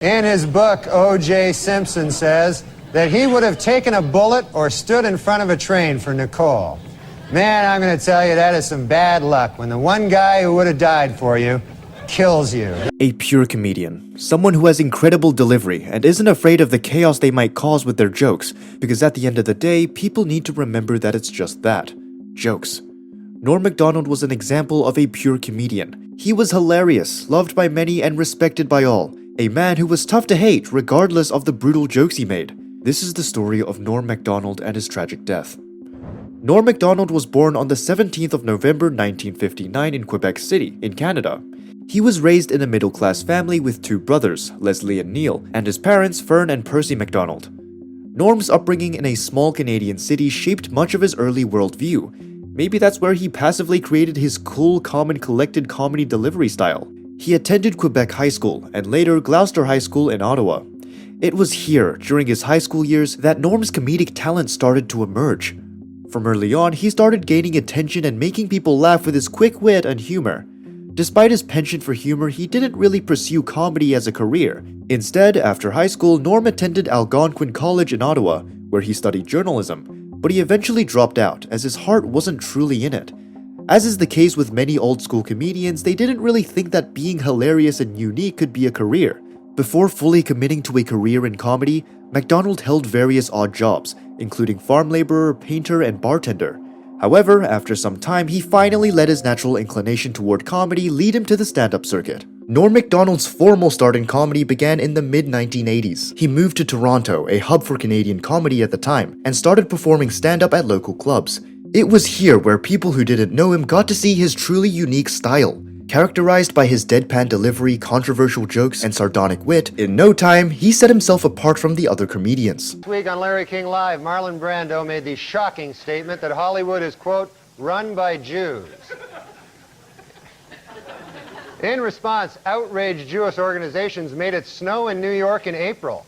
In his book, O.J. Simpson says that he would have taken a bullet or stood in front of a train for Nicole. Man, I'm going to tell you, that is some bad luck when the one guy who would have died for you kills you. A pure comedian. Someone who has incredible delivery and isn't afraid of the chaos they might cause with their jokes, because at the end of the day, people need to remember that it's just that. Jokes. Norm Macdonald was an example of a pure comedian. He was hilarious, loved by many and respected by all. A man who was tough to hate regardless of the brutal jokes he made. This is the story of Norm Macdonald and his tragic death. Norm Macdonald was born on the 17th of November 1959 in Quebec City, in Canada. He was raised in a middle-class family with two brothers, Leslie and Neil, and his parents, Fern and Percy Macdonald. Norm's upbringing in a small Canadian city shaped much of his early worldview. Maybe that's where he passively created his cool, calm and collected comedy delivery style. He attended Quebec High School and later Gloucester High School in Ottawa. It was here, during his high school years, that Norm's comedic talent started to emerge. From early on, he started gaining attention and making people laugh with his quick wit and humor. Despite his penchant for humor, he didn't really pursue comedy as a career. Instead, after high school, Norm attended Algonquin College in Ottawa, where he studied journalism, but he eventually dropped out as his heart wasn't truly in it. As is the case with many old-school comedians, they didn't really think that being hilarious and unique could be a career. Before fully committing to a career in comedy, Macdonald held various odd jobs, including farm laborer, painter, and bartender. However, after some time, he finally let his natural inclination toward comedy lead him to the stand-up circuit. Norm Macdonald's formal start in comedy began in the mid-1980s. He moved to Toronto, a hub for Canadian comedy at the time, and started performing stand-up at local clubs. It was here where people who didn't know him got to see his truly unique style. Characterized by his deadpan delivery, controversial jokes, and sardonic wit, in no time, he set himself apart from the other comedians. This week on Larry King Live, Marlon Brando made the shocking statement that Hollywood is, quote, run by Jews. In response, outraged Jewish organizations made it snow in New York in April.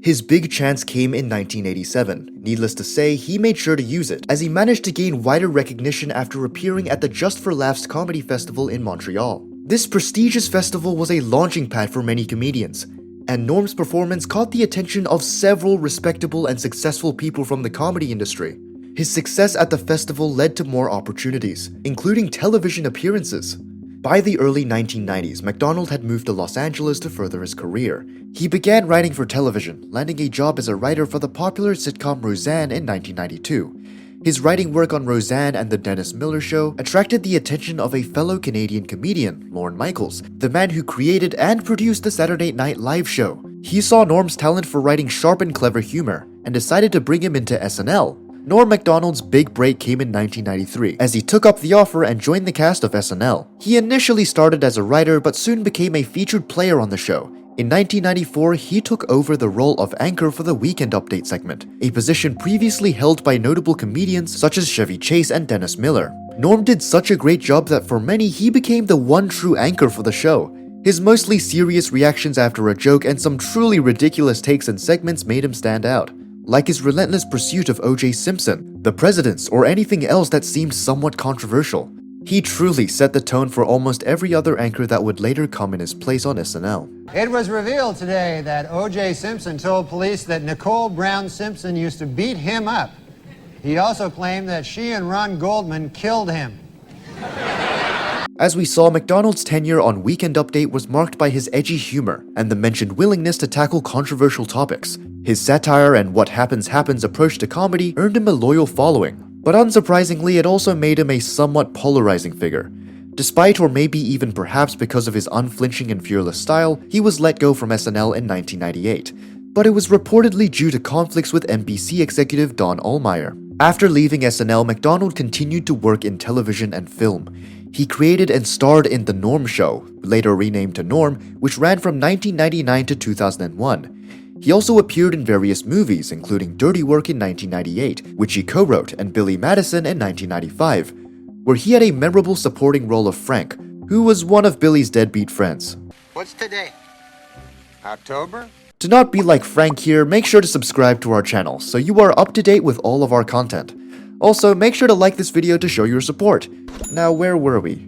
His big chance came in 1987. Needless to say, he made sure to use it, as he managed to gain wider recognition after appearing at the Just for Laughs Comedy Festival in Montreal. This prestigious festival was a launching pad for many comedians, and Norm's performance caught the attention of several respectable and successful people from the comedy industry. His success at the festival led to more opportunities, including television appearances. By the early 1990s, Macdonald had moved to Los Angeles to further his career. He began writing for television, landing a job as a writer for the popular sitcom Roseanne in 1992. His writing work on Roseanne and The Dennis Miller Show attracted the attention of a fellow Canadian comedian, Lorne Michaels, the man who created and produced the Saturday Night Live show. He saw Norm's talent for writing sharp and clever humor, and decided to bring him into SNL. Norm Macdonald's big break came in 1993, as he took up the offer and joined the cast of SNL. He initially started as a writer, but soon became a featured player on the show. In 1994, he took over the role of anchor for the Weekend Update segment, a position previously held by notable comedians such as Chevy Chase and Dennis Miller. Norm did such a great job that for many, he became the one true anchor for the show. His mostly serious reactions after a joke and some truly ridiculous takes and segments made him stand out. Like his relentless pursuit of O.J. Simpson, the presidents, or anything else that seemed somewhat controversial. He truly set the tone for almost every other anchor that would later come in his place on SNL. It was revealed today that O.J. Simpson told police that Nicole Brown Simpson used to beat him up. He also claimed that she and Ron Goldman killed him. As we saw, Macdonald's tenure on Weekend Update was marked by his edgy humor and the mentioned willingness to tackle controversial topics. His satire and what happens approach to comedy earned him a loyal following, but unsurprisingly, it also made him a somewhat polarizing figure. Despite, or maybe even perhaps because of his unflinching and fearless style, he was let go from SNL in 1998, but it was reportedly due to conflicts with NBC executive Don Ohlmeyer. After leaving SNL, Macdonald continued to work in television and film. He created and starred in The Norm Show, later renamed to Norm, which ran from 1999 to 2001. He also appeared in various movies, including Dirty Work in 1998, which he co-wrote, and Billy Madison in 1995, where he had a memorable supporting role of Frank, who was one of Billy's deadbeat friends. What's today? October? To not be like Frank here, make sure to subscribe to our channel so you are up to date with all of our content. Also, make sure to like this video to show your support. Now, where were we?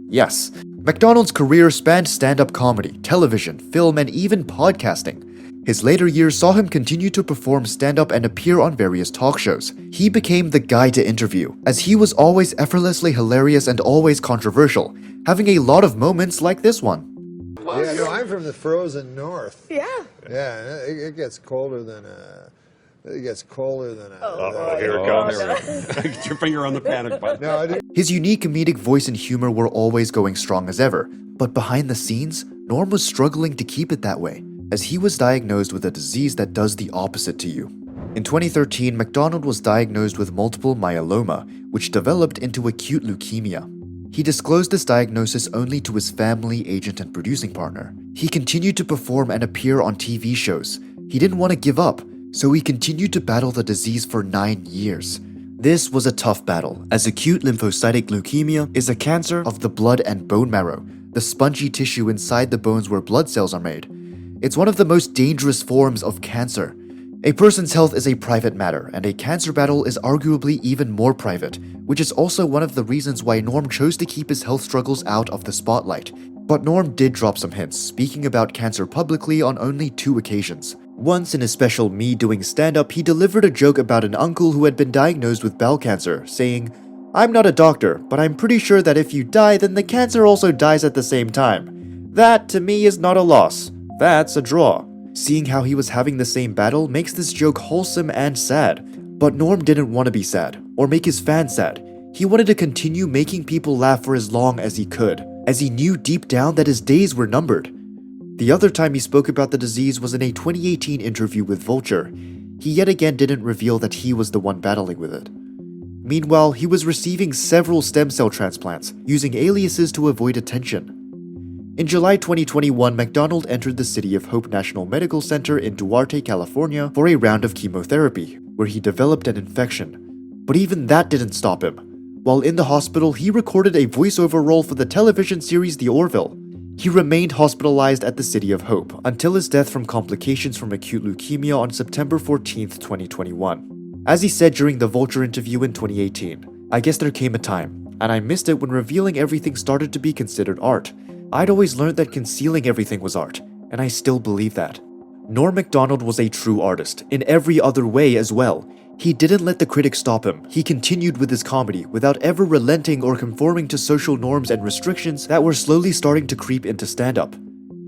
Yes. Macdonald's career spanned stand-up comedy, television, film, and even podcasting. His later years saw him continue to perform stand-up and appear on various talk shows. He became the guy to interview, as he was always effortlessly hilarious and always controversial, having a lot of moments like this one. Yeah, no, I'm from the frozen north. Yeah. Yeah, it gets colder than a... It gets colder than a... Here it comes. Get your finger on the panic button. No, I do. His unique comedic voice and humor were always going strong as ever, but behind the scenes, Norm was struggling to keep it that way, as he was diagnosed with a disease that does the opposite to you. In 2013, Macdonald was diagnosed with multiple myeloma, which developed into acute leukemia. He disclosed this diagnosis only to his family, agent, and producing partner. He continued to perform and appear on TV shows. He didn't want to give up, so he continued to battle the disease for 9 years. This was a tough battle, as acute lymphocytic leukemia is a cancer of the blood and bone marrow, the spongy tissue inside the bones where blood cells are made. It's one of the most dangerous forms of cancer. A person's health is a private matter, and a cancer battle is arguably even more private, which is also one of the reasons why Norm chose to keep his health struggles out of the spotlight. But Norm did drop some hints, speaking about cancer publicly on only 2 occasions. Once in his special Me Doing Stand-Up, he delivered a joke about an uncle who had been diagnosed with bowel cancer, saying, "I'm not a doctor, but I'm pretty sure that if you die, then the cancer also dies at the same time. That, to me, is not a loss. That's a draw." Seeing how he was having the same battle makes this joke wholesome and sad. But Norm didn't want to be sad, or make his fans sad. He wanted to continue making people laugh for as long as he could, as he knew deep down that his days were numbered. The other time he spoke about the disease was in a 2018 interview with Vulture. He yet again didn't reveal that he was the one battling with it. Meanwhile, he was receiving several stem cell transplants, using aliases to avoid attention. In July 2021, Macdonald entered the City of Hope National Medical Center in Duarte, California for a round of chemotherapy, where he developed an infection. But even that didn't stop him. While in the hospital, he recorded a voiceover role for the television series The Orville. He remained hospitalized at the City of Hope until his death from complications from acute leukemia on September 14, 2021. As he said during the Vulture interview in 2018, "I guess there came a time, and I missed it when revealing everything started to be considered art. I'd always learned that concealing everything was art, and I still believe that." Norm Macdonald was a true artist, in every other way as well. He didn't let the critics stop him. He continued with his comedy without ever relenting or conforming to social norms and restrictions that were slowly starting to creep into stand-up.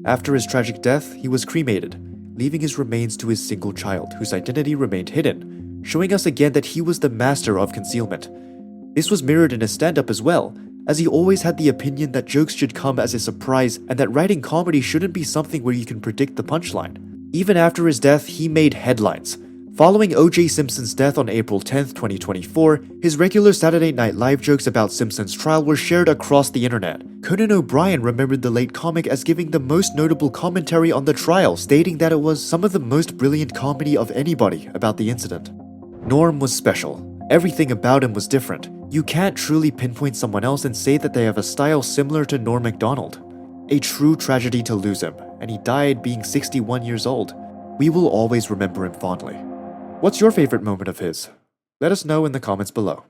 After his tragic death, he was cremated, leaving his remains to his single child, whose identity remained hidden, showing us again that he was the master of concealment. This was mirrored in his stand-up as well, as he always had the opinion that jokes should come as a surprise and that writing comedy shouldn't be something where you can predict the punchline. Even after his death, he made headlines. Following O.J. Simpson's death on April 10, 2024, his regular Saturday Night Live jokes about Simpson's trial were shared across the internet. Conan O'Brien remembered the late comic as giving the most notable commentary on the trial, stating that it was some of the most brilliant comedy of anybody about the incident. Norm was special. Everything about him was different. You can't truly pinpoint someone else and say that they have a style similar to Norm Macdonald. A true tragedy to lose him, and he died being 61 years old. We will always remember him fondly. What's your favorite moment of his? Let us know in the comments below.